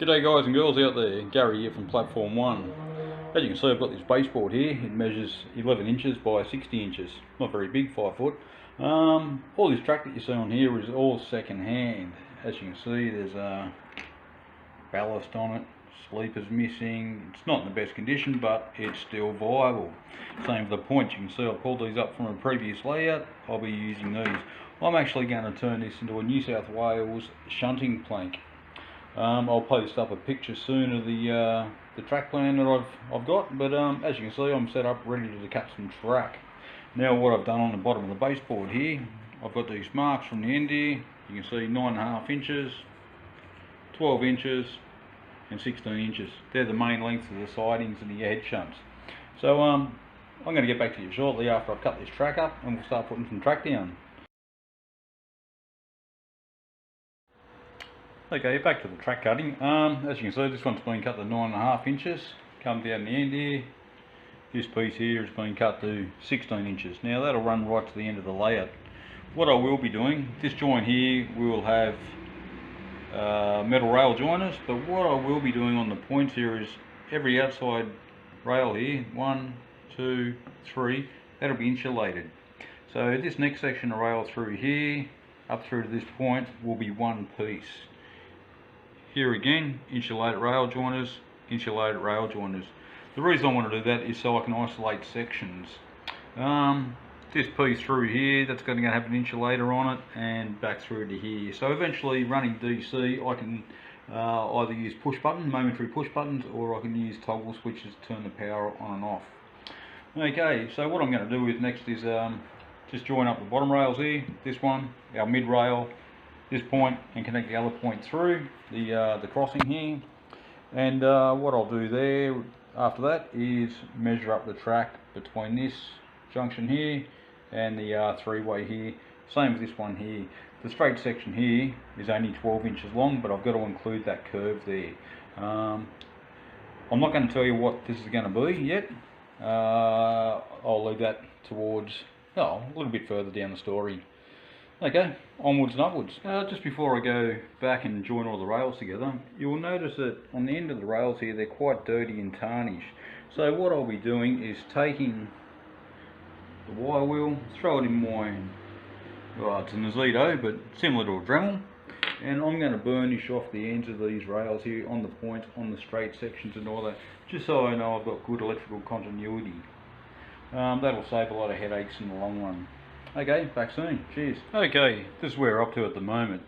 G'day guys and girls out there, Gary here from Platform 1. As you can see, I've got this baseboard here. It measures 11 inches by 60 inches. Not very big, 5 foot. All this track that you see on here is all second hand. As you can see, there's a ballast on it, sleeper's missing. It's not in the best condition, but it's still viable. Same for the points. You can see I've pulled these up from a previous layout. I'll be using these. I'm actually going to turn this into a New South Wales shunting plank. I'll post up a picture soon of the track plan that I've got, but as you can see, I'm set up ready to cut some track. Now what I've done on the bottom of the baseboard here, I've got these marks from the end here. You can see 9.5 inches, 12 inches and 16 inches. They're the main lengths of the sidings and the head shunts. So I'm going to get back to you shortly after I've cut this track up and we'll start putting some track down. Okay, back to the track cutting. As you can see, this one's been cut to 9.5 inches. Come down the end here. This piece here has been cut to 16 inches. Now that'll run right to the end of the layout. What I will be doing, this joint here will have metal rail joiners, but what I will be doing on the points here is every outside rail here, 1, 2, 3, that'll be insulated. So this next section of rail through here, up through to this point, will be one piece. Here again, insulated rail joiners, insulated rail joiners. The reason I want to do that is so I can isolate sections. This piece through here, that's going to have an insulator on it, and back through to here. So eventually, running DC, I can either use push buttons, momentary push buttons, or I can use toggle switches to turn the power on and off. Okay, so what I'm going to do is next is just join up the bottom rails here, this one, our mid rail, this point, and connect the other point through the crossing here. And what I'll do there after that is measure up the track between this junction here and the three-way here. Same with this one here. The straight section here is only 12 inches long, but I've got to include that curve there. I'm not going to tell you what this is going to be yet. I'll leave that towards a little bit further down the story. Okay, onwards and upwards. Just before I go back and join all the rails together, you'll notice that on the end of the rails here, they're quite dirty and tarnished. So what I'll be doing is taking the wire wheel, throw it in my, it's an Azito, but similar to a Dremel, and I'm going to burnish off the ends of these rails here on the points, on the straight sections and all that, just so I know I've got good electrical continuity. That'll save a lot of headaches in the long run. Okay, back soon. Cheers. Okay, this is where we're up to at the moment.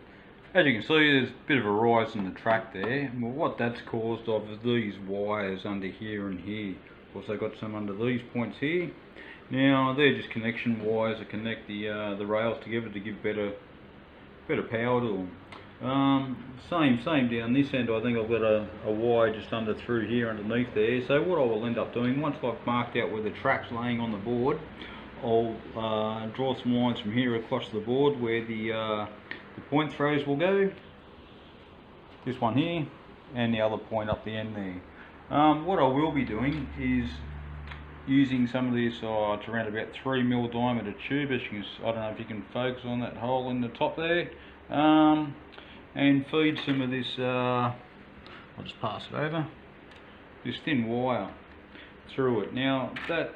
As you can see, there's a bit of a rise in the track there. Well, what that's caused of is these wires under here and here. Also got some under these points here. Now they're just connection wires that connect the rails together to give better power to them. Same down this end. I think I've got a wire just under through here underneath there. So what I will end up doing, once I've marked out where the track's laying on the board, I'll draw some lines from here across the board where the point throws will go. This one here, and the other point up the end there. What I will be doing is using some of this, it's around about 3mm diameter tube. As you can, I don't know if you can focus on that hole in the top there, and feed some of this, I'll just pass it over, this thin wire through it. Now that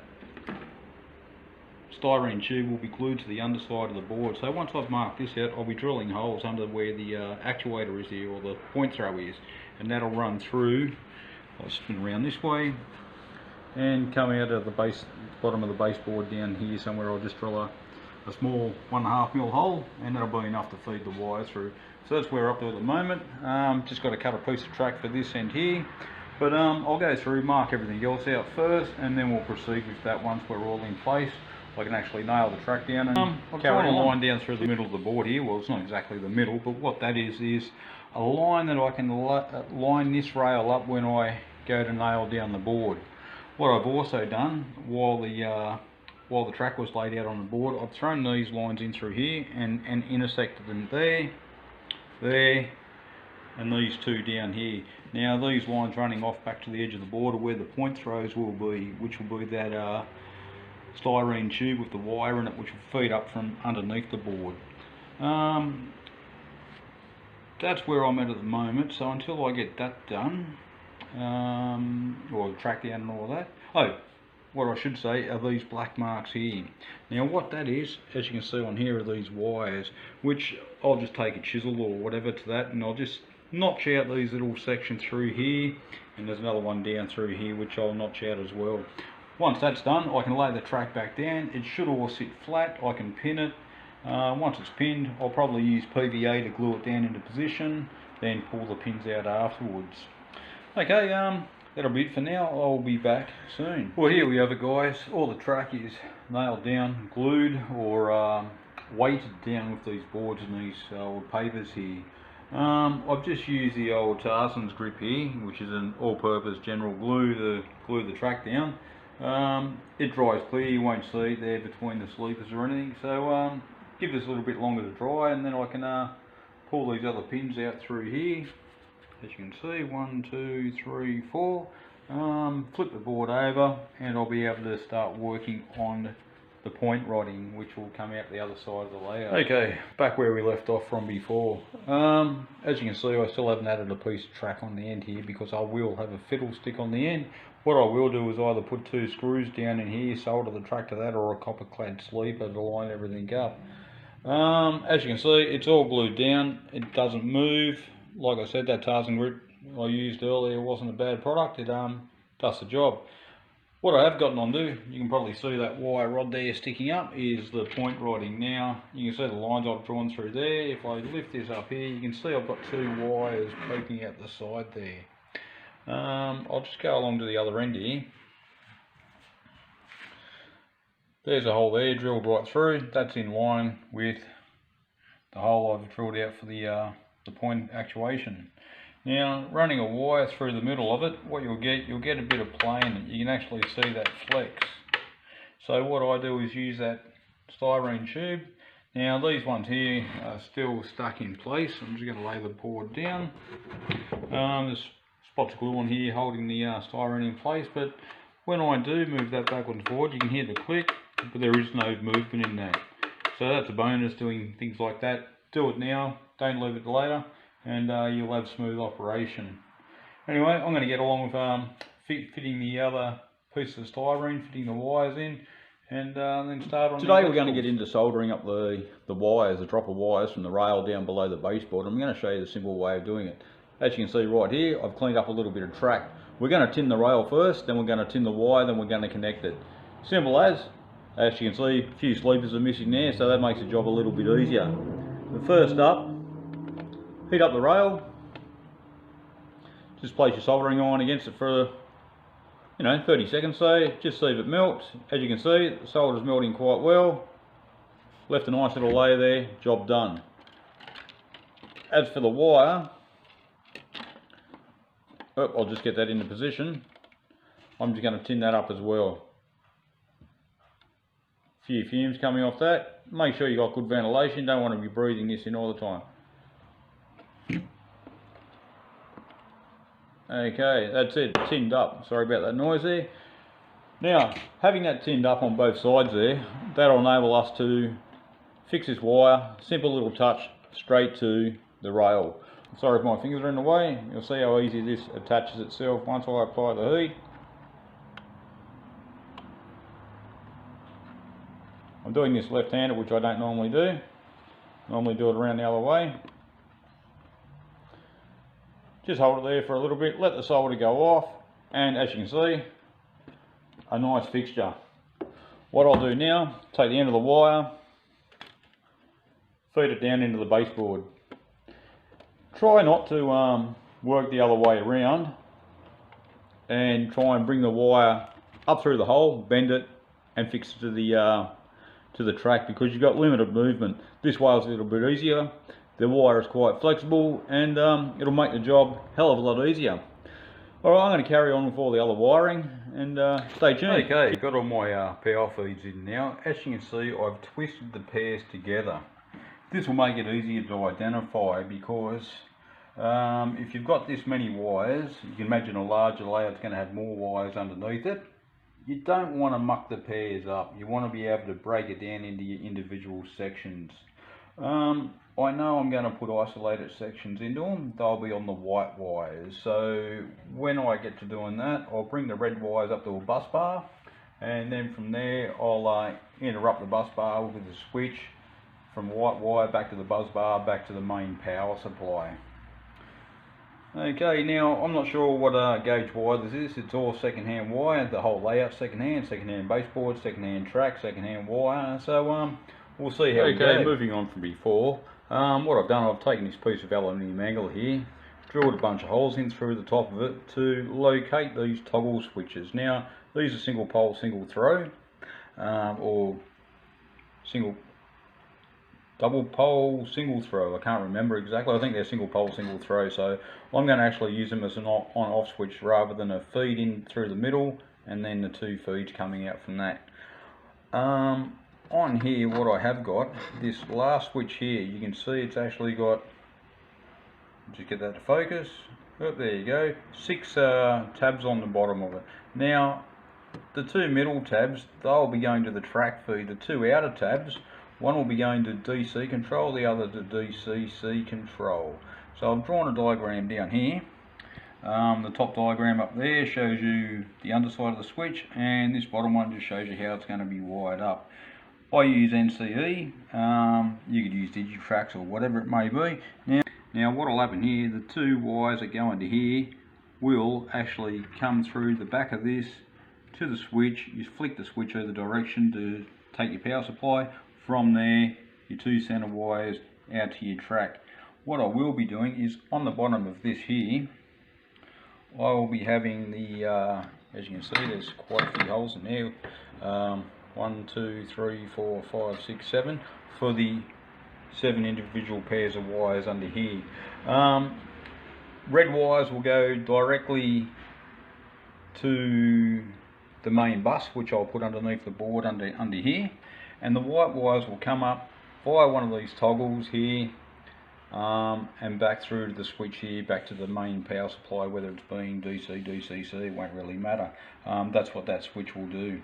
styrene tube will be glued to the underside of the board, so once I've marked this out, I'll be drilling holes under where the actuator is here, or the point throw is, and that'll run through. I'll spin around this way and come out of the bottom of the baseboard down here somewhere. I'll just drill a small 1.5mm hole, and that'll be enough to feed the wire through. So that's where we're up to at the moment. Just got to cut a piece of track for this end here, but I'll go through, mark everything else out first, and then we'll proceed with that once we're all in place. I can actually nail the track down and carry a line down through the middle of the board here. Well, it's not exactly the middle, but what that is a line that I can line this rail up when I go to nail down the board. What I've also done while the track was laid out on the board, I've thrown these lines in through here and intersected them there, and these two down here. Now these lines running off back to the edge of the board are where the point throws will be, which will be that styrene tube with the wire in it, which will feed up from underneath the board. that's where I'm at the moment. So until I get that done, or track down and all that. Oh, what I should say are these black marks here. Now what that is, as you can see on here, are these wires, which I'll just take a chisel or whatever to that, and I'll just notch out these little sections through here, and there's another one down through here which I'll notch out as well. Once that's done, I can lay the track back down. It should all sit flat. I can pin it. Once it's pinned, I'll probably use PVA to glue it down into position, then pull the pins out afterwards. Okay, that'll be it for now. I'll be back soon. Well, here we have it, guys. All the track is nailed down, glued, or weighted down with these boards and these old papers here. I've just used the old Tarzan's grip here, which is an all-purpose general glue to glue the track down. It dries clear, you won't see it there between the sleepers or anything, so give this a little bit longer to dry, and then I can pull these other pins out through here. As you can see, 1, 2, 3, 4. Flip the board over, and I'll be able to start working on the point rodding, which will come out the other side of the layout. Okay, back where we left off from before. As you can see, I still haven't added a piece of track on the end here because I will have a fiddle stick on the end. What I will do is either put 2 screws down in here, solder the track to that, or a copper clad sleeper to line everything up. As you can see, it's all glued down. It doesn't move. Like I said, that Tarzan grip I used earlier wasn't a bad product. It does the job. What I have gotten onto, you can probably see that wire rod there sticking up, is the point rodding. Now, you can see the lines I've drawn through there. If I lift this up here, you can see I've got 2 wires poking out the side there. I'll just go along to the other end here. There's a hole there drilled right through. That's in line with the hole I've drilled out for the point actuation. Now, running a wire through the middle of it, what you'll get a bit of plane. You can actually see that flex. So what I do is use that styrene tube. Now these ones here are still stuck in place. I'm just going to lay the board down. There's spots of glue on here holding the styrene in place, but when I do move that backwards and forward, you can hear the click, but there is no movement in that. So that's a bonus doing things like that. Do it now, don't leave it to later, and you'll have smooth operation. Anyway, I'm going to get along with fitting the other pieces of styrene, fitting the wires in, and then start on. Today we're going to get into soldering up the wires, the drop of wires from the rail down below the baseboard. I'm going to show you the simple way of doing it. As you can see right here, I've cleaned up a little bit of track. We're going to tin the rail first, then we're going to tin the wire, then we're going to connect it. Simple as. As you can see, a few sleepers are missing there, so that makes the job a little bit easier. But first up, heat up the rail. Just place your soldering iron against it for 30 seconds, say. Just see if it melts. As you can see, the solder's melting quite well. Left a nice little layer there, job done. As for the wire, I'll just get that into position. I'm just going to tin that up as well. A few fumes coming off that. Make sure you got good ventilation, don't want to be breathing this in all the time. Okay, that's it, tinned up. Sorry about that noise there. Now, having that tinned up on both sides there, that'll enable us to fix this wire. Simple little touch straight to the rail. Sorry if my fingers are in the way. You'll see how easy this attaches itself once I apply the heat. I'm doing this left-handed, which I don't normally do. Normally do it around the other way. Just hold it there for a little bit, let the solder go off, and as you can see, a nice fixture. What I'll do now, take the end of the wire, feed it down into the baseboard. Try not to work the other way around, and try and bring the wire up through the hole, bend it, and fix it to the track, because you've got limited movement. This way is a little bit easier. The wire is quite flexible, and it'll make the job a hell of a lot easier. Alright, I'm going to carry on with all the other wiring, and stay tuned. Okay, got all my power feeds in now. As you can see, I've twisted the pairs together. This will make it easier to identify, because if you've got this many wires, you can imagine a larger layout's going to have more wires underneath it. You don't want to muck the pairs up. You want to be able to break it down into your individual sections. I know I'm going to put isolated sections into them. They'll be on the white wires. So when I get to doing that, I'll bring the red wires up to a bus bar, and then from there I'll interrupt the bus bar with a switch from white wire back to the bus bar, back to the main power supply. Okay, now I'm not sure what gauge wire this is. It's all second-hand wire. The whole layout second-hand baseboard, second-hand track, second-hand wire. So we'll see how we go. Okay, moving on from before. What I've done, I've taken this piece of aluminium angle here, drilled a bunch of holes in through the top of it to locate these toggle switches. Now these are single pole, single throw, or double pole, single throw. I can't remember exactly. I think they're single pole, single throw. So I'm going to actually use them as an on-off switch rather than a feed in through the middle and then the two feeds coming out from that. On here, what I have got, this last switch here, you can see it's actually got, just get that to focus. Oh, there you go. 6 tabs on the bottom of it. Now, the two middle tabs, they'll be going to the track feed. The two outer tabs, one will be going to DC control, the other to DCC control. So I've drawn a diagram down here. The top diagram up there shows you the underside of the switch, and this bottom one just shows you how it's going to be wired up. I use NCE, you could use Digitrax or whatever it may be. Now what will happen here, the two wires that go into here will actually come through the back of this to the switch. You flick the switch either direction to take your power supply. From there, your two center wires out to your track. What I will be doing is on the bottom of this here, I will be having the, as you can see, there's quite a few holes in there. 1, 2, 3, 4, 5, 6, 7 for the 7 individual pairs of wires under here. Red wires will go directly to the main bus, which I'll put underneath the board under here, and the white wires will come up via one of these toggles here and back through to the switch here, back to the main power supply, whether it's being DC, DCC, it won't really matter. That's what that switch will do.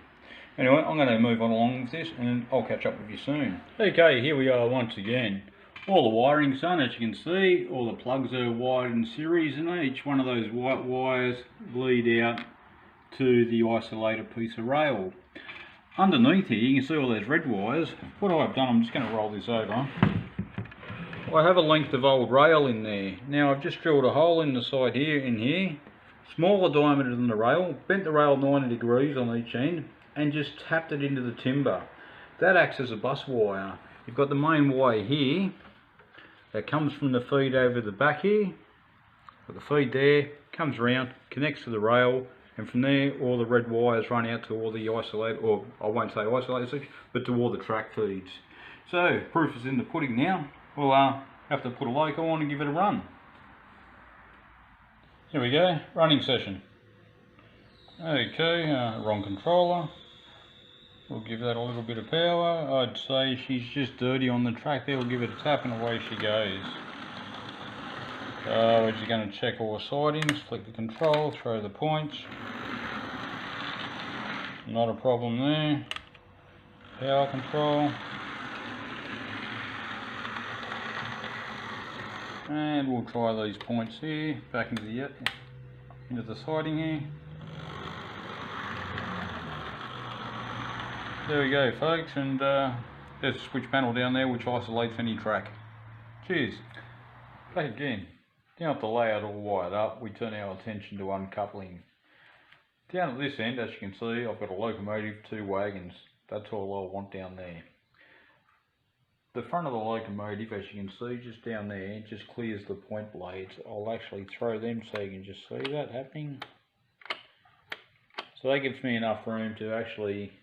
Anyway, I'm going to move on along with this and I'll catch up with you soon. Okay, here we are once again. All the wiring's done, as you can see. All the plugs are wired in series, and each one of those white wires lead out to the isolated piece of rail. Underneath here, you can see all those red wires. What I've done, I'm just going to roll this over. I have a length of old rail in there. Now I've just drilled a hole in the side here, smaller diameter than the rail, bent the rail 90 degrees on each end, and just tapped it into the timber. That acts as a bus wire. You've got the main wire here that comes from the feed over the back here. Got the feed there, comes around, connects to the rail, and from there all the red wires run out to all the isolated, or I won't say isolated sections, but to all the track feeds. So proof is in the pudding now. We'll have to put a loco on and give it a run. Here we go, running session. Okay, wrong controller. We'll give that a little bit of power. I'd say she's just dirty on the track there. We'll give it a tap and away she goes. So we're just going to check all the sidings, flick the control, throw the points. Not a problem there. Power control. And we'll try these points here, back into the siding here. There we go, folks, and there's a switch panel down there which isolates any track. Cheers. Back again. Down at the layout all wired up, we turn our attention to uncoupling. Down at this end, as you can see, I've got a locomotive, 2 wagons. That's all I want down there. The front of the locomotive, as you can see, just down there, just clears the point blades. I'll actually throw them so you can just see that happening. So that gives me enough room to actually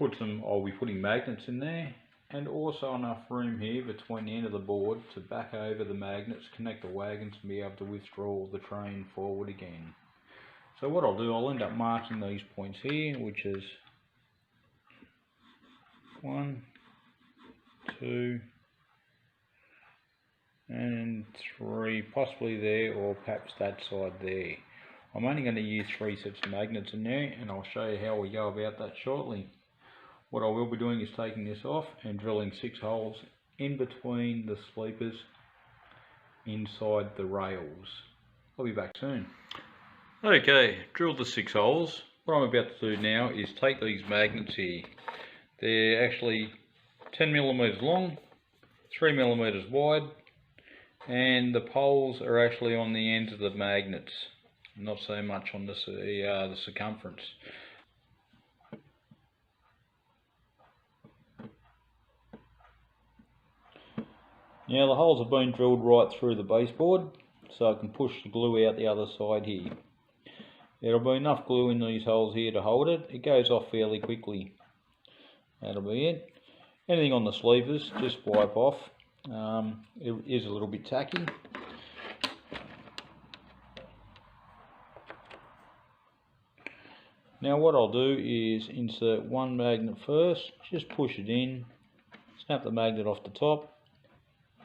I'll be putting magnets in there, and also enough room here between the end of the board to back over the magnets, connect the wagons and be able to withdraw the train forward again. So what I'll do, I'll end up marking these points here, which is 1, 2 and 3, possibly there, or perhaps that side there. I'm only going to use 3 sets of magnets in there, and I'll show you how we go about that shortly. What I will be doing is taking this off and drilling 6 holes in between the sleepers inside the rails. I'll be back soon. Okay, drilled the 6 holes. What I'm about to do now is take these magnets here. They're actually 10mm long, 3mm wide, and the poles are actually on the ends of the magnets, not so much on the circumference. Now the holes have been drilled right through the baseboard, so I can push the glue out the other side here. There'll be enough glue in these holes here to hold it. It goes off fairly quickly. That'll be it. Anything on the sleevers, just wipe off. It is a little bit tacky. Now what I'll do is insert one magnet first, just push it in, snap the magnet off the top,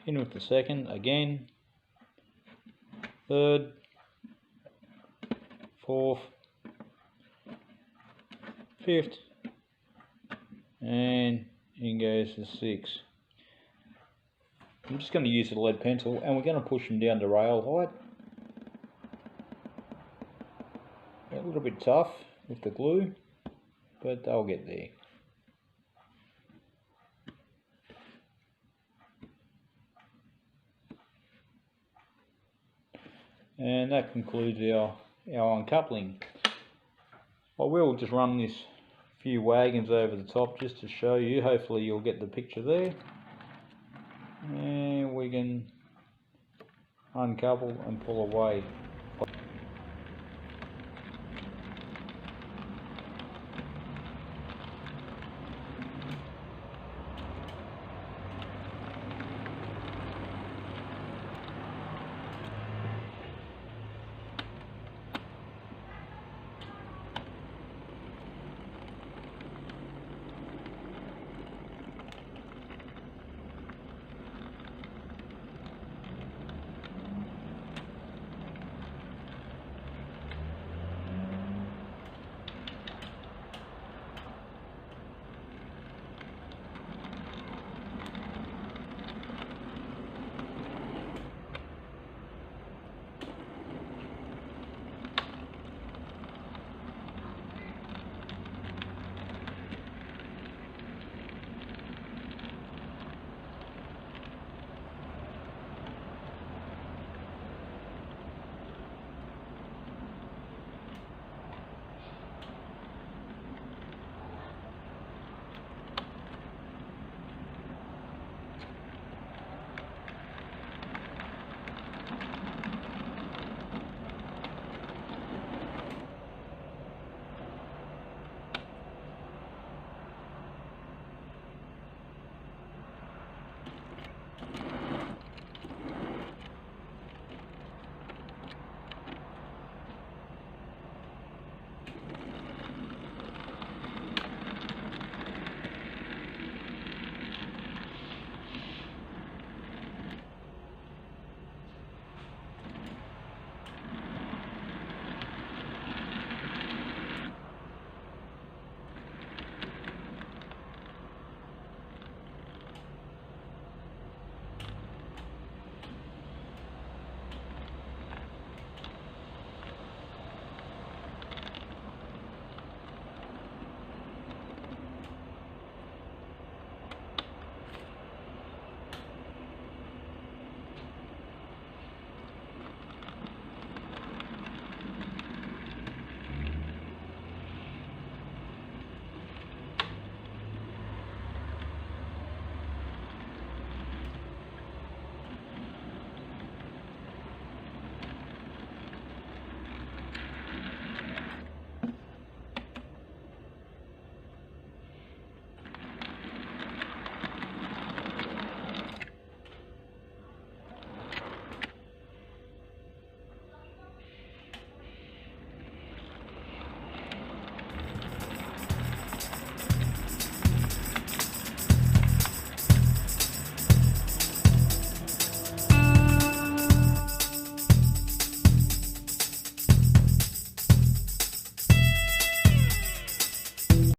in with the second again, third, fourth, fifth, and in goes the sixth. I'm just going to use a lead pencil and we're going to push them down to rail height. A little bit tough with the glue, but they'll get there. And that concludes our uncoupling. I will just run this few wagons over the top just to show you. Hopefully you'll get the picture there. And we can uncouple and pull away.